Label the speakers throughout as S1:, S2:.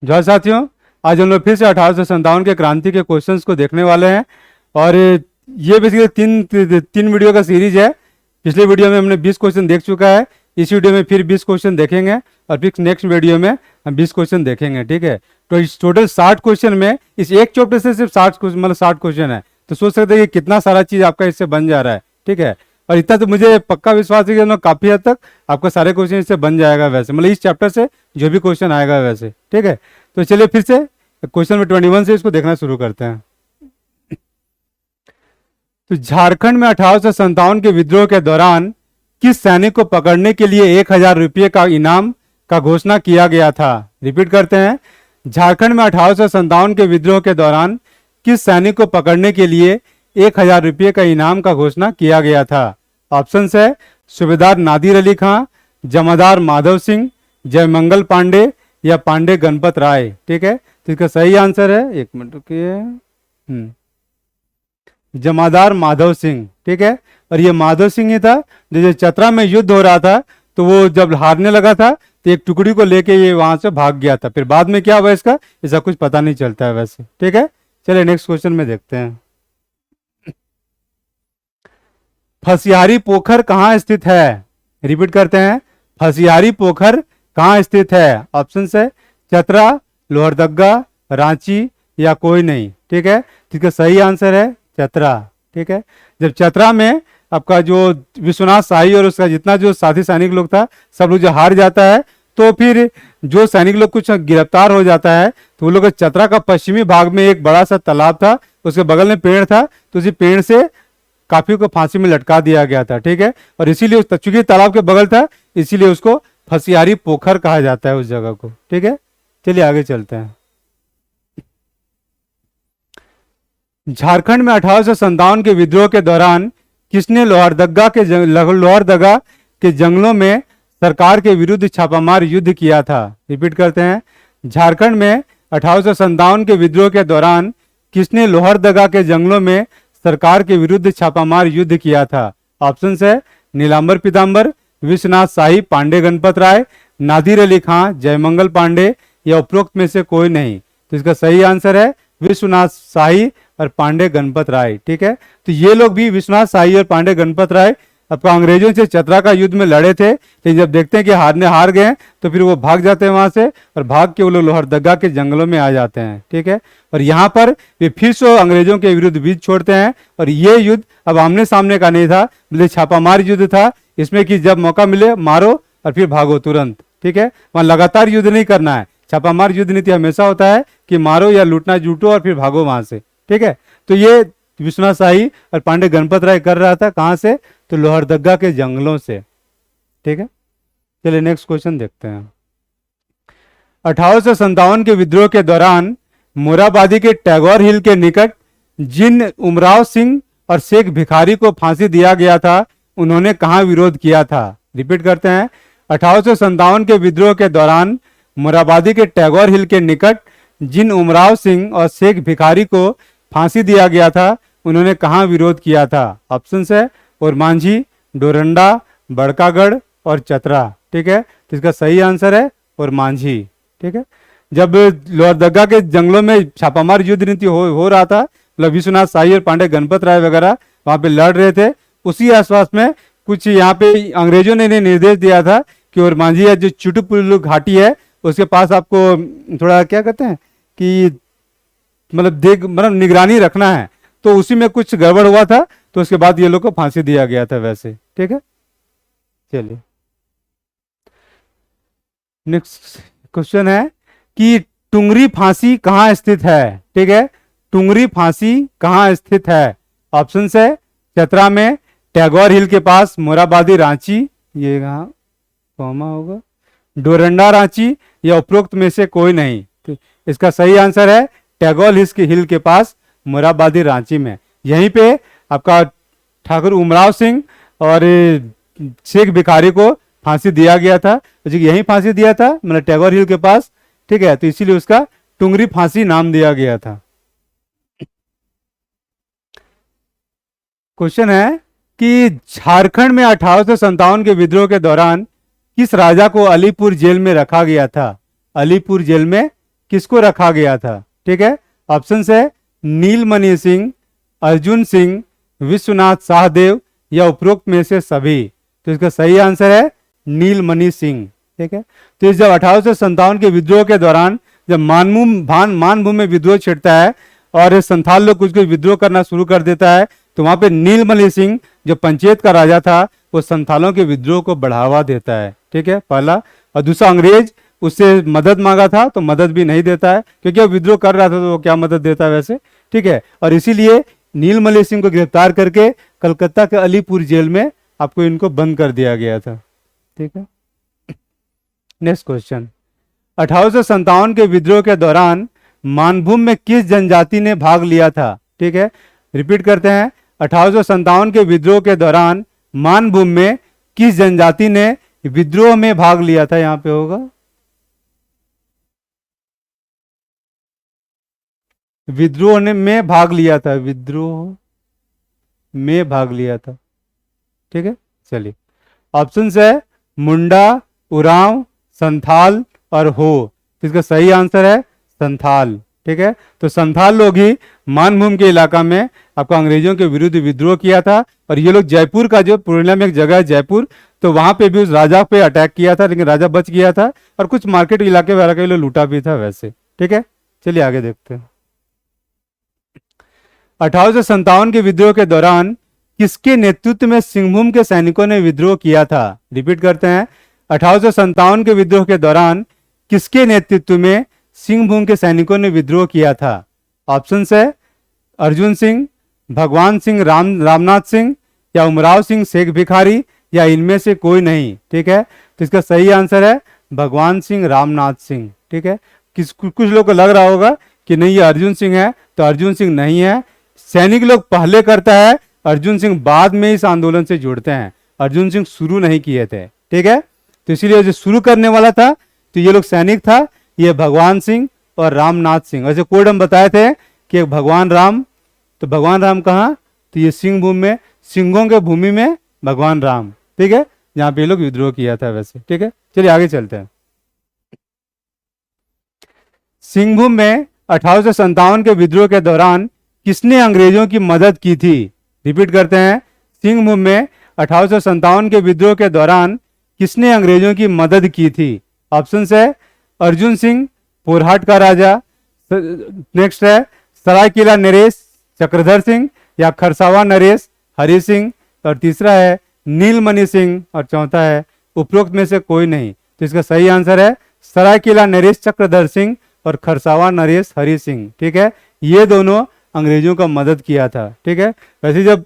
S1: जो साथियों, आज हम लोग फिर से 1857 के क्रांति के क्वेश्चंस को देखने वाले हैं। और ये बेसिकली तीन वीडियो का सीरीज है। पिछले वीडियो में हमने 20 क्वेश्चन देख चुका है, इस वीडियो में फिर 20 क्वेश्चन देखेंगे और फिर नेक्स्ट वीडियो में हम 20 क्वेश्चन देखेंगे। ठीक है, तो इस टोटल 60 क्वेश्चन में इस एक चैप्टर से सिर्फ 60 मतलब 60 क्वेश्चन है, तो सोच सकते हैं कि कितना सारा चीज़ आपका इससे बन जा रहा है। ठीक है, और इतना तो मुझे पक्का विश्वास है कि काफ़ी हद तक आपका सारे क्वेश्चन इससे बन जाएगा, वैसे मतलब इस चैप्टर से जो भी क्वेश्चन आएगा वैसे। ठीक है, तो चलिए फिर से क्वेश्चन नंबर 21 से इसको देखना शुरू करते हैं। तो झारखंड में 1857 के विद्रोह के दौरान किस सैनिक को पकड़ने के लिए 1000 रुपये का इनाम का घोषणा किया गया था? रिपीट करते हैं, झारखंड में 1857 के विद्रोह के दौरान किस सैनिक को पकड़ने के लिए 1000 रुपये का इनाम का घोषणा किया गया था? ऑप्शन है सूबेदार नादिर अली खां, जमादार माधव सिंह, जयमंगल पांडे या पांडे गणपत राय। ठीक है, तो इसका सही आंसर है, एक मिनट रुकिए, जमादार माधव सिंह। ठीक है, और ये माधव सिंह ही था जो चतरा में युद्ध हो रहा था, तो वो जब हारने लगा था तो एक टुकड़ी को लेके ये वहां से भाग गया था। फिर बाद में क्या हुआ इसका, ऐसा कुछ पता नहीं चलता है वैसे। ठीक है, चलिए नेक्स्ट क्वेश्चन में देखते हैं। फसियारी पोखर कहाँ स्थित है? रिपीट करते हैं, फसियारी पोखर कहाँ स्थित है? ऑप्शन है चतरा, लोहरदगा, रांची या कोई नहीं। ठीक है, इसका सही आंसर है चतरा। ठीक है, जब चतरा में आपका जो विश्वनाथ शाही और उसका जितना जो साथी सैनिक लोग था, सब लोग जो हार जाता है, तो फिर जो सैनिक लोग कुछ गिरफ्तार हो जाता है, तो वो लोग चतरा का पश्चिमी भाग में एक बड़ा सा तालाब था, उसके बगल में पेड़ था, तो उसी पेड़ से काफी को फांसी में लटका दिया गया था। ठीक है, और इसीलिए चूंकि तालाब के बगल था, इसीलिए उसको फसियारी पोखर कहा जाता है उस जगह को। ठीक है, चलिए आगे चलते हैं। झारखंड में 1857 के विद्रोह के दौरान किसने लोहरदगा के जंगलों में सरकार के विरुद्ध छापामार युद्ध किया था? रिपीट करते हैं, झारखंड में 1857 के विद्रोह के दौरान किसने लोहरदगा के जंगलों में सरकार के विरुद्ध छापामार युद्ध किया था? ऑप्शन है नीलांबर पीताम्बर, विश्वनाथ शाही, पांडे गणपत राय, नादिर अली खां, जयमंगल पांडे या उपरोक्त में से कोई नहीं। तो इसका सही आंसर है विश्वनाथ शाही और पांडे गणपत राय। ठीक है, तो ये लोग भी विश्वनाथ शाही और पांडे गणपत राय आपका अंग्रेजों से चतरा का युद्ध में लड़े थे, लेकिन जब देखते हैं कि हार गए तो फिर वो भाग जाते हैं वहां से, और भाग के वो लोग लोहरदगा के जंगलों में आ जाते हैं। ठीक है, और यहाँ पर वे फिर से अंग्रेजों के विरुद्ध बीच छोड़ते हैं, और ये युद्ध अब आमने सामने का नहीं था, बल्कि छापामार युद्ध था। इसमें कि जब मौका मिले मारो और फिर भागो तुरंत। ठीक है, वहां लगातार युद्ध नहीं करना है। छापामार युद्ध नीति हमेशा होता है कि मारो या लूटना जूटो और फिर भागो वहां से। ठीक है, तो ये विश्वनाथ शाही और पांडे गणपत राय कर रहा था, कहां से? तो लोहरदगा के जंगलों से। ठीक है, चलिए नेक्स्ट क्वेश्चन देखते हैं। 1857 के विद्रोह के दौरान मोराबादी के टैगोर हिल के निकट जिन उमराव सिंह और शेख भिखारी को फांसी दिया गया था, उन्होंने कहां विरोध किया था? रिपीट करते हैं, 1857 के विद्रोह के दौरान मोराबादी के टैगोर हिल के निकट जिन उमराव सिंह और शेख भिखारी को फांसी दिया गया था, उन्होंने कहां विरोध किया था? ऑप्शन है ओरमांझी, डोरंडा, बड़कागढ़ और चतरा। ठीक है, तो इसका सही आंसर है ओरमांझी। ठीक है, जब लोहरदगा के जंगलों में छापामार युद्ध नीति हो रहा था, मतलब विश्वनाथ शाही और पांडे गणपत राय वगैरह वहां पे लड़ रहे थे, उसी आसपास में कुछ यहाँ पे अंग्रेजों ने निर्देश दिया था कि ओरमांझी या जो चुटुपुलु घाटी है उसके पास आपको थोड़ा क्या कहते हैं कि मतलब निगरानी रखना है, तो उसी में कुछ गड़बड़ हुआ था, तो उसके बाद ये लोग को फांसी दिया गया था वैसे। ठीक है, चलिए नेक्स्ट क्वेश्चन है कि टुंगरी फांसी कहाँ स्थित है? ठीक है, टुंगरी फांसी कहाँ स्थित है? ऑप्शन है चतरा में, टैगोर हिल के पास, मोराबादी रांची, ये कहाँ कौमा होगा, डोरंडा रांची या उपरोक्त में से कोई नहीं। तो इसका सही आंसर है टैगोर हिल के पास, मोराबादी रांची में। यहीं पे आपका ठाकुर उमराव सिंह और शेख भिखारी को फांसी दिया गया था, यहीं फांसी दिया था, मतलब टैगोर हिल के पास। ठीक है, तो इसीलिए उसका टुंगरी फांसी नाम दिया गया था। क्वेश्चन है कि झारखंड में 1857 के विद्रोह के दौरान किस राजा को अलीपुर जेल में रखा गया था? अलीपुर जेल में किसको रखा गया था? ठीक है, ऑप्शन है नीलमणि सिंह, अर्जुन सिंह, विश्वनाथ सहदेव या उपरोक्त में से सभी। तो इसका सही आंसर है नीलमणि सिंह। ठीक है, तो इस जब 1857 के विद्रोह के दौरान जब मानभूम में विद्रोह छिड़ता है और संथाल लोग कुछ कुछ विद्रोह करना शुरू कर देता है, तो वहां पे नीलमणि सिंह जो पंचायत का राजा था वो संथालों के विद्रोह को बढ़ावा देता है। ठीक है, पहला। और दूसरा, अंग्रेज उससे मदद मांगा था तो मदद भी नहीं देता है, क्योंकि वो विद्रोह कर रहा था तो वो क्या मदद देता है वैसे। ठीक है, और इसीलिए नीलमणि सिंह को गिरफ्तार करके कलकत्ता के अलीपुर जेल में आपको इनको बंद कर दिया गया था। ठीक है, नेक्स्ट क्वेश्चन, 1857 के विद्रोह के दौरान मानभूम में किस जनजाति ने भाग लिया था? ठीक है, रिपीट करते हैं, 1857 के विद्रोह के दौरान मानभूम में किस जनजाति ने विद्रोह में भाग लिया था? यहां पे होगा विद्रोह ने में भाग लिया था, विद्रोह में भाग लिया था। ठीक है, चलिए ऑप्शन है मुंडा, उरांव, संथाल और हो। तो इसका सही आंसर है संथाल। ठीक है, तो संथाल लोग ही मानभूम के इलाका में आपको अंग्रेजों के विरुद्ध विद्रोह किया था, और ये लोग जयपुर का, जो पूर्णिया में एक जगह है जयपुर, तो वहां पे भी उस राजा पे अटैक किया था, लेकिन राजा बच गया था, और कुछ मार्केट इलाके वाला के लोग लूटा भी था वैसे। ठीक है, चलिए आगे देखते हैं। 1857 के विद्रोह के दौरान किसके नेतृत्व में सिंहभूम के सैनिकों ने विद्रोह किया था? रिपीट करते हैं, 1857 के विद्रोह के दौरान किसके नेतृत्व में सिंहभूम के सैनिकों ने विद्रोह किया था? ऑप्शन है अर्जुन सिंह, भगवान सिंह रामनाथ सिंह या उमराव सिंह शेख भिखारी या इनमें से कोई नहीं। ठीक है, तो इसका सही आंसर है भगवान सिंह रामनाथ सिंह। ठीक है, कुछ लोग को लग रहा होगा कि नहीं ये अर्जुन सिंह है, तो अर्जुन सिंह नहीं है। सैनिक लोग पहले करता है, अर्जुन सिंह बाद में इस आंदोलन से जुड़ते हैं, अर्जुन सिंह शुरू नहीं किए थे। ठीक है, तो इसीलिए जो शुरू करने वाला था तो ये लोग सैनिक था, ये भगवान सिंह और रामनाथ सिंह। वैसे कोड हम बताए थे कि एक भगवान राम, तो भगवान राम कहाँ? तो ये सिंह भूमि में, सिंहों के भूमि में भगवान राम। ठीक है, जहां पे ये लोग विद्रोह किया था वैसे। ठीक है, चलिए आगे चलते हैं। सिंहभूम में 1857 के विद्रोह के दौरान किसने अंग्रेजों की मदद की थी? रिपीट करते हैं, सिंहभूम में 1857 के विद्रोह के दौरान किसने अंग्रेजों की मदद की थी? ऑप्शन है अर्जुन सिंह, पोरहाट का राजा, नेक्स्ट है सरायकेला नरेश चक्रधर सिंह या खरसावा नरेश हरि सिंह, और तीसरा है नीलमणि सिंह, और चौथा है उपरोक्त में से कोई नहीं। तो इसका सही आंसर है सरायकेला नरेश चक्रधर सिंह और खरसावा नरेश हरि सिंह। ठीक है, ये दोनों अंग्रेजों का मदद किया था। ठीक है, वैसे जब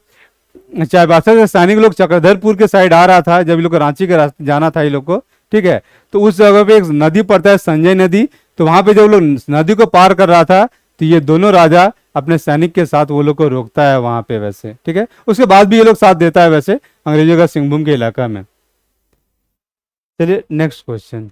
S1: चाईबासा से सैनिक लोग चक्रधरपुर के साइड आ रहा था, जब ये लोग रांची के रास्ते जाना था ये लोग को, ठीक है, तो उस जगह पे एक नदी पड़ता है संजय नदी, तो वहां पे जब लोग नदी को पार कर रहा था तो ये दोनों राजा अपने सैनिक के साथ वो लोग को रोकता है वहां पे वैसे। ठीक है, उसके बाद भी ये लोग साथ देता है वैसे अंग्रेजों का सिंहभूम के इलाका में। चलिए नेक्स्ट क्वेश्चन,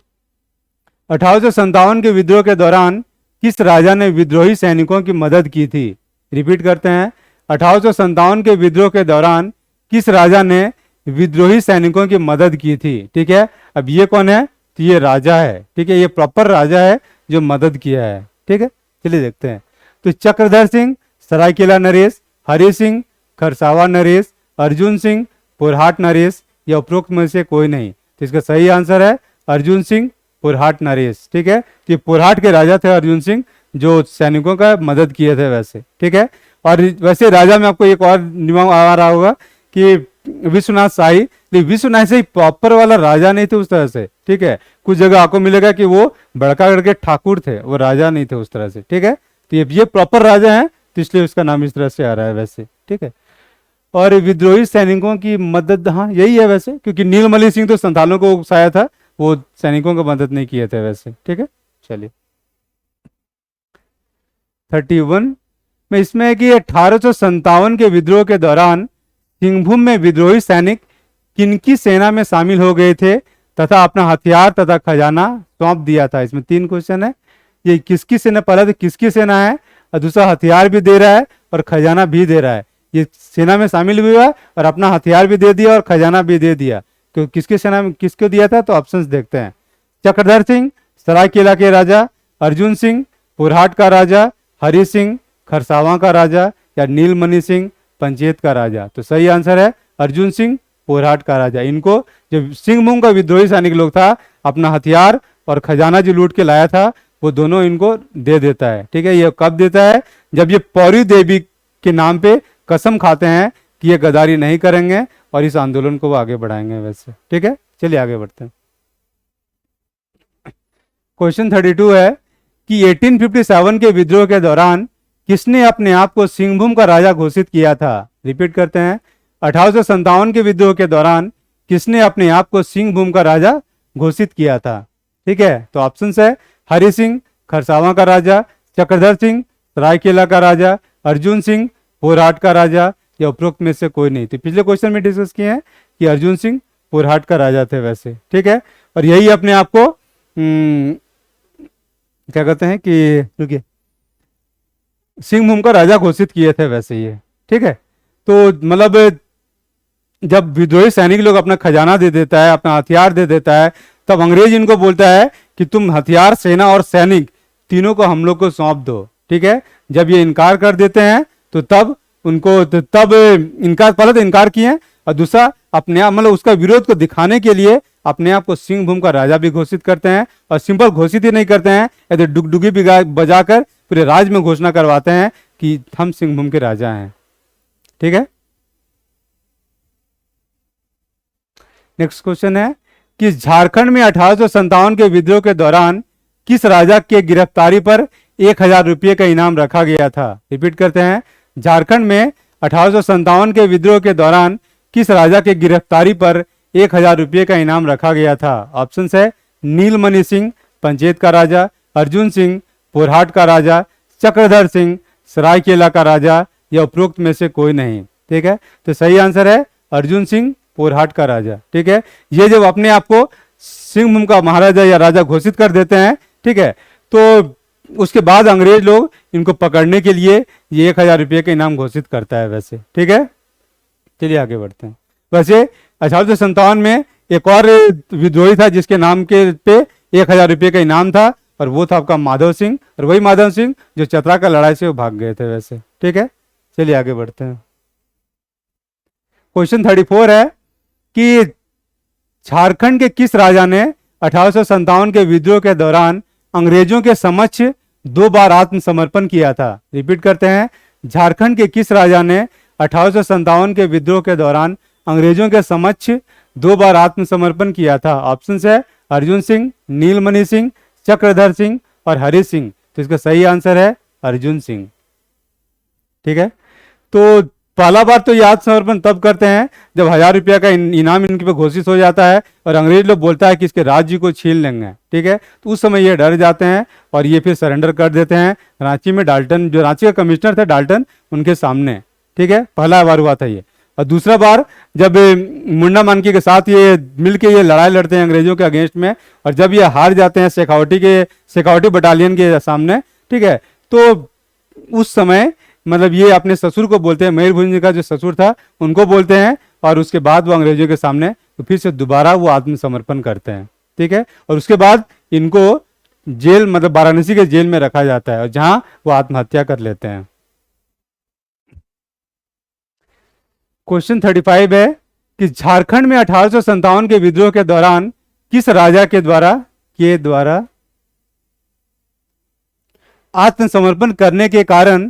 S1: 1857 के विद्रोह के दौरान किस राजा ने विद्रोही सैनिकों की मदद की थी? रिपीट करते हैं, 1857 के विद्रोह के दौरान किस राजा ने विद्रोही सैनिकों की मदद की थी? ठीक है, अब ये कौन है? तो ये राजा है। ठीक है, ये प्रॉपर राजा है जो मदद किया है। ठीक है, चलिए देखते हैं। तो चक्रधर सिंह, सरायकेला नरेश, हरि सिंह, खरसावा नरेश, अर्जुन सिंह, पोरहाट नरेश या उपरोक्त में से कोई नहीं। तो इसका सही आंसर है अर्जुन सिंह, पोरहाट नरेश। ठीक है, तो ये पोरहाट के राजा थे अर्जुन सिंह, जो सैनिकों का मदद किए थे वैसे। ठीक है, और वैसे राजा में आपको एक और नियम आ रहा होगा कि विश्वनाथ शाही, लेकिन विश्वनाथ शाही प्रॉपर वाला राजा नहीं थे उस तरह से। ठीक है, कुछ जगह आपको मिलेगा कि वो बड़का करके ठाकुर थे, वो राजा नहीं थे उस तरह से। ठीक है, तो ये प्रॉपर राजा है, तो इसलिए उसका नाम इस तरह से आ रहा है वैसे। ठीक है, और विद्रोही सैनिकों की मदद, हाँ यही है वैसे, क्योंकि नीलमणि सिंह तो संथालों को उकसाया था, वो सैनिकों को मदद नहीं किए थे वैसे। ठीक है, चलिए 31 में इसमें है कि 1857 के विद्रोह के दौरान सिंहभूम में विद्रोही सैनिक किनकी सेना में शामिल हो गए थे तथा अपना हथियार तथा खजाना सौंप दिया था? इसमें 3 क्वेश्चन है। ये किसकी सेना, पहला तो किसकी सेना है, और दूसरा हथियार भी दे रहा है और खजाना भी दे रहा है। ये सेना में शामिल हुआ और अपना हथियार भी दे दिया और खजाना भी दे दिया। तो किसकी सेना में किसको दिया था? तो ऑप्शंस देखते हैं, चक्रधर सिंह, सरायकेला के राजा, अर्जुन सिंह पुरहाट का राजा, हरि सिंह खरसावां का राजा, या नीलमणि सिंह पंचेत का राजा? तो सही आंसर है अर्जुन सिंह पुरहाट का राजा। इनको जो सिंहभूम का विद्रोही सैनिक लोग था, अपना हथियार और खजाना जो लूट के लाया था, वो दोनों इनको दे देता है। ठीक है, ये कब देता है? जब ये पौरी देवी के नाम पे कसम खाते हैं कि ये गद्दारी नहीं करेंगे और इस आंदोलन को वो आगे बढ़ाएंगे वैसे। ठीक है, चलिए आगे बढ़ते हैं। क्वेश्चन 32 है कि 1857 के विद्रोह के दौरान किसने अपने आप को सिंहभूम का राजा घोषित किया था? रिपीट करते हैं, 1857 के विद्रोह के दौरान किसने अपने आप को सिंहभूम का राजा घोषित किया था? ठीक है, तो ऑप्शन है हरि सिंह खरसावां का राजा, चक्रधर सिंह सरायकेला का राजा, अर्जुन सिंह पुरहाट का राजा, या उपरोक्त में से कोई नहीं। तो पिछले क्वेश्चन में डिस्कस किए हैं कि अर्जुन सिंह पुरहाट का राजा थे वैसे। ठीक है, और यही अपने आप को क्या कहते हैं कि रुकिए सिंहभूम का राजा घोषित किए थे वैसे ये। ठीक है, तो मतलब जब विद्रोही सैनिक लोग अपना खजाना दे देता है, अपना हथियार दे देता है, तब अंग्रेज इनको बोलता है कि तुम हथियार, सेना और सैनिक तीनों को हम लोग को सौंप दो। ठीक है, जब ये इनकार कर देते हैं तो तब उनको तब इनकार, पहले तो इनकार किए और दूसरा अपने आप मतलब उसका विरोध को दिखाने के लिए अपने आप को सिंहभूम का राजा भी घोषित करते हैं। और सिंपल घोषित ही नहीं करते हैं, यदि डुगडुगी बजाकर पूरे राज्य में घोषणा करवाते हैं कि हम सिंहभूम के राजा हैं। ठीक है, नेक्स्ट क्वेश्चन है कि झारखंड में 1857 के विद्रोह के दौरान किस राजा के गिरफ्तारी पर 1000 रुपये का इनाम रखा गया था? रिपीट करते हैं, झारखंड में 1857 के विद्रोह के दौरान किस राजा के गिरफ्तारी पर 1000 रुपये का इनाम रखा गया था? ऑप्शन है नीलमणि सिंह पंचेत का राजा, अर्जुन सिंह पुरहाट का राजा, चक्रधर सिंह सरायकेला का राजा, या उपरोक्त में से कोई नहीं। ठीक है, तो सही आंसर है अर्जुन सिंह पुरहाट का राजा। ठीक है, ये जब अपने आप को सिंहभूम का महाराजा या राजा घोषित कर देते हैं, ठीक है, तो उसके बाद अंग्रेज लोग इनको पकड़ने के लिए ये 1000 रुपये का इनाम घोषित करता है वैसे। ठीक है, चलिए आगे बढ़ते हैं। वैसे 1857 में एक और विद्रोही था जिसके नाम के पे 1000 रुपये का इनाम था, और वो था आपका माधव सिंह, और वही माधव सिंह जो चतरा का लड़ाई से वो भाग गए थे वैसे। ठीक है, चलिए आगे बढ़ते हैं। क्वेश्चन 34 है कि झारखंड के किस राजा ने 1857 के विद्रोह के दौरान अंग्रेजों के समक्ष 2 बार आत्मसमर्पण किया था? रिपीट करते हैं, झारखंड के किस राजा ने 1857 के विद्रोह के दौरान अंग्रेजों के समक्ष 2 बार आत्मसमर्पण किया था? ऑप्शन है अर्जुन सिंह, नीलमणि सिंह, चक्रधर सिंह और हरि सिंह। तो इसका सही आंसर है अर्जुन सिंह। ठीक है, तो पहला बार तो ये आत्मसमर्पण तब करते हैं जब 1000 रुपया का इनाम इनके पे घोषित हो जाता है और अंग्रेज लोग बोलता है कि इसके राज्य को छीन लेंगे। ठीक है, तो उस समय ये डर जाते हैं और ये फिर सरेंडर कर देते हैं रांची में। डाल्टन, जो रांची का कमिश्नर थे डाल्टन, उनके सामने। ठीक है, पहला बार हुआ था ये। और दूसरा बार जब मुंडा मानकी के साथ ये मिलके ये लड़ाई लड़ते हैं अंग्रेजों के अगेंस्ट में, और जब ये हार जाते हैं शेखावटी बटालियन के सामने। ठीक है, तो उस समय मतलब ये अपने ससुर को बोलते हैं, मयूरभंज का जो ससुर था उनको बोलते हैं, और उसके बाद वो अंग्रेजों के सामने तो फिर से दोबारा वो आत्मसमर्पण करते हैं। ठीक है, और उसके बाद इनको जेल मतलब वाराणसी के जेल में रखा जाता है, और जहां वो आत्महत्या कर लेते हैं। क्वेश्चन 35 है कि झारखंड में 1857 के विद्रोह के दौरान किस राजा के द्वारा आत्मसमर्पण करने के कारण,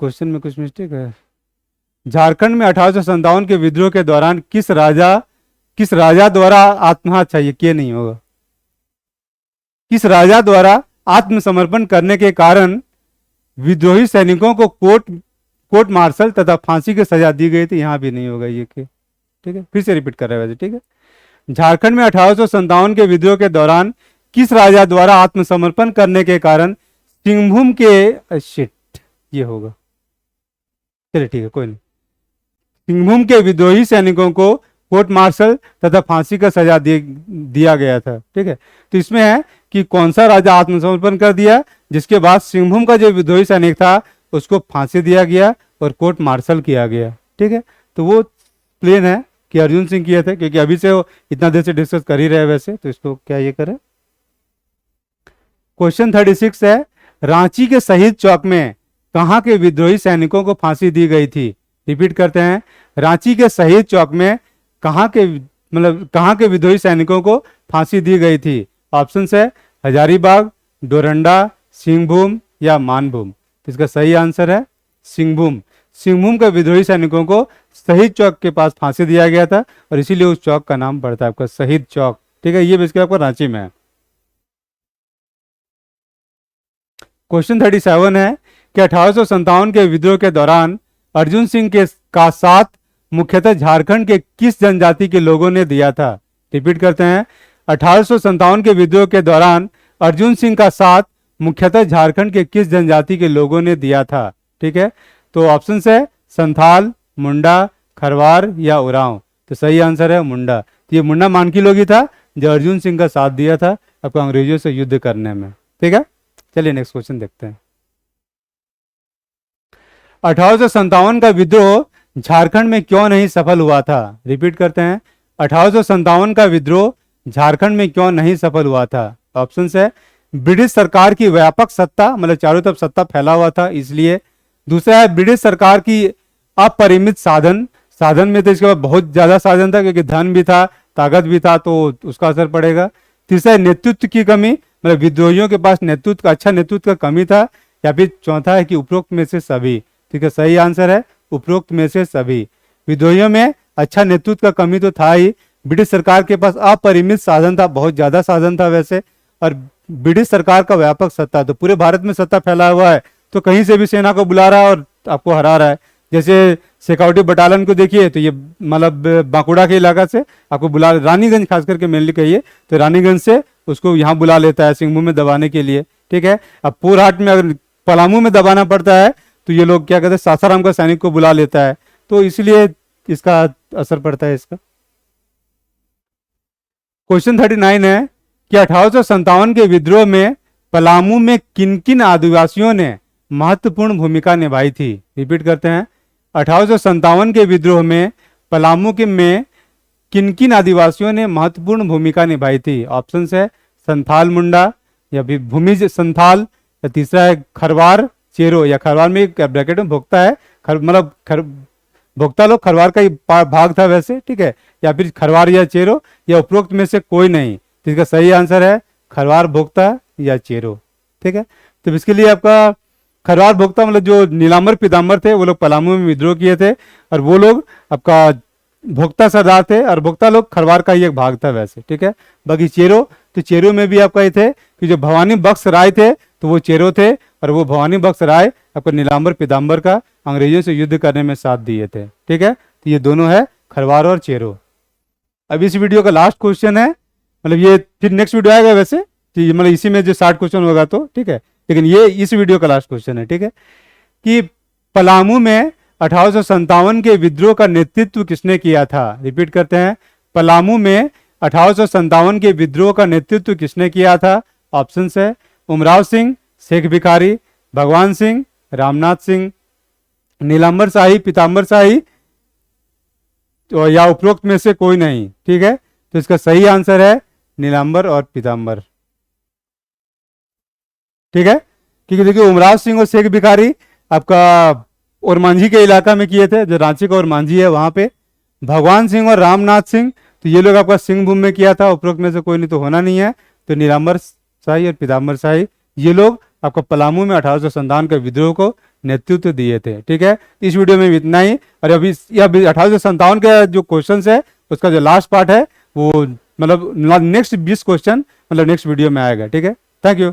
S1: क्वेश्चन में कुछ मिस्टेक है, झारखंड में 1857 के विद्रोह के दौरान किस राजा द्वारा आत्महत्या, ये के नहीं होगा, किस राजा द्वारा आत्मसमर्पण करने के कारण विद्रोही सैनिकों को कोर्ट मार्शल तथा फांसी की सजा दी गई थी? यहां भी नहीं होगा ये के। ठीक है, फिर से रिपीट कर रहे हैं वैसे। ठीक है, झारखंड में 1857 के विद्रोह के दौरान किस राजा द्वारा आत्मसमर्पण करने के कारण सिंहभूम के शिट ये होगा, चलिए ठीक है कोई नहीं, सिंहभूम के विद्रोही सैनिकों को कोर्ट मार्शल तथा फांसी का सजा दिया गया था। ठीक है, तो इसमें है कि कौन सा राजा आत्मसमर्पण कर दिया, जिसके बाद सिंहभूम का जो विद्रोही सैनिक था उसको फांसी दिया गया और कोर्ट मार्शल किया गया। ठीक है, तो वो प्लेन है कि अर्जुन सिंह किए थे, क्योंकि अभी से वो इतना देर से डिस्कस कर ही रहे वैसे, तो इसको क्या ये करें। क्वेश्चन 36 है, रांची के शहीद चौक में कहाँ के विद्रोही सैनिकों को फांसी दी गई थी? रिपीट करते हैं, रांची के शहीद चौक में कहाँ के विद्रोही सैनिकों को फांसी दी गई थी? ऑप्शन है हजारीबाग, डोरंडा, सिंहभूम या मानभूम। इसका सही आंसर है सिंहभूम। सिंहभूम के विद्रोही सैनिकों को शहीद चौक के पास फांसी दिया गया था और इसीलिए उस चौक का नाम पड़ता है आपका शहीद चौक। ठीक है, ये बेसिकली आपका रांची में है। क्वेश्चन 37 है कि 1857 के विद्रोह के दौरान अर्जुन सिंह का साथ मुख्यतः झारखंड के किस जनजाति के लोगों ने दिया था? रिपीट करते हैं, 1857 के विद्रोह के दौरान अर्जुन सिंह का साथ मुख्यतः झारखंड के किस जनजाति के लोगों ने दिया था? ठीक है, तो ऑप्शन है संथाल, मुंडा, खरवार या उरांव। तो सही आंसर है मुंडा। तो ये मुंडा मानकी लोग ही था जो अर्जुन सिंह का साथ दिया था आपको अंग्रेजों से युद्ध करने में। ठीक है, चलिए नेक्स्ट क्वेश्चन देखते हैं। 1857 का विद्रोह झारखंड में क्यों नहीं सफल हुआ था? रिपीट करते हैं, 1857 का विद्रोह झारखंड में क्यों नहीं सफल हुआ था? ऑप्शन है ब्रिटिश सरकार की व्यापक सत्ता, मतलब चारों तरफ सत्ता फैला हुआ था इसलिए। दूसरा है ब्रिटिश सरकार की अपरिमित साधन में तो इसके बाद बहुत ज्यादा साधन था क्योंकि धन भी था, ताकत भी था, तो उसका असर पड़ेगा। तीसरा है नेतृत्व की कमी, मतलब विद्रोहियों के पास अच्छा नेतृत्व का कमी था। या फिर चौथा है कि उपरोक्त में से सभी। ठीक है, सही आंसर है उपरोक्त में से सभी। विद्रोहियों में अच्छा नेतृत्व का कमी तो था ही, ब्रिटिश सरकार के पास अपरिमित साधन था, बहुत ज्यादा साधन था वैसे, और ब्रिटिश सरकार का व्यापक सत्ता, तो पूरे भारत में सत्ता फैला हुआ है, तो कहीं से भी सेना को बुला रहा है और आपको हरा रहा है। जैसे सिक्योरिटी बटालियन को देखिए तो ये मतलब बांकुड़ा के इलाका से आपको बुला, रानीगंज खास करके मेनली कहिए तो रानीगंज से उसको यहाँ बुला लेता है सिंहभूम में दबाने के लिए। ठीक है, अब पोरहाट में अगर पलामू में दबाना पड़ता है तो ये लोग क्या कहते हैं सासाराम का सैनिक को बुला लेता है, तो इसलिए इसका असर पड़ता है इसका। क्वेश्चन 39 है कि 1857 के विद्रोह में पलामू में किन किन आदिवासियों ने महत्वपूर्ण भूमिका निभाई थी? रिपीट करते हैं, 1857 के विद्रोह में पलामू में किन किन आदिवासियों ने महत्वपूर्ण भूमिका निभाई थी? ऑप्शन है संथाल मुंडा या फिर भूमिज संथाल, या तीसरा है खरवार चेरो, या खरवार में ब्रैकेट में भोक्ता है, भोक्ता लोग खरवार का ही भाग था वैसे। ठीक है, या फिर खरवार या चेरो, या उपरोक्त में से कोई नहीं। तो इसका सही आंसर है खरवार भोक्ता या चेरो। ठीक है, तो इसके लिए आपका खरवार भोक्ता मतलब जो नीलांबर पीताम्बर थे वो लोग पलामू में विद्रोह किए थे, और वो लोग आपका भोक्ता सरदार थे, और भोक्ता लोग खरवार का ही एक भाग था वैसे। ठीक है, बाकी चेरो, तो चेरो में भी आपका ये थे कि जो भवानी बख्श राय थे तो वो चेरो थे, और वो भवानी बख्श राय आपको नीलांबर पीताम्बर का अंग्रेजों से युद्ध करने में साथ दिए थे। ठीक है, तो ये दोनों है खरवार और चेरो। अब इस वीडियो का लास्ट क्वेश्चन है, मतलब ये फिर नेक्स्ट वीडियो आएगा वैसे, तो मतलब इसी में जो 60 क्वेश्चन होगा तो ठीक है, लेकिन ये इस वीडियो का लास्ट क्वेश्चन है। ठीक है, कि पलामू में 1857 के विद्रोह का नेतृत्व किसने किया था? रिपीट करते हैं, पलामू में 1857 के विद्रोह का नेतृत्व किसने किया था? ऑप्शन है उमराव सिंह, शेख भिखारी, भगवान सिंह, रामनाथ सिंह, नीलांबर शाही, पीताम्बर शाही, तो या उपरोक्त में से कोई नहीं। ठीक है, तो इसका सही आंसर है नीलांबर और पीताम्बर। ठीक है, क्योंकि देखिए उमराव सिंह और शेख भिखारी आपका ओरमांझी के इलाका में किए थे, जो रांची का ओरमांझी है वहां पे। भगवान सिंह और रामनाथ सिंह तो ये लोग आपका सिंहभूम में किया था, उपरोक्त में से कोई नहीं तो होना नहीं है। तो नीलांबर शाही और पीताम्बर शाही ये लोग आपको पलामू में 1857 के विद्रोह को नेतृत्व दिए थे। ठीक है, इस वीडियो में इतना ही। और अभी 1857 का जो क्वेश्चन है उसका जो लास्ट पार्ट है वो मतलब नेक्स्ट 20 क्वेश्चन मतलब नेक्स्ट वीडियो में आएगा। ठीक है, थैंक यू।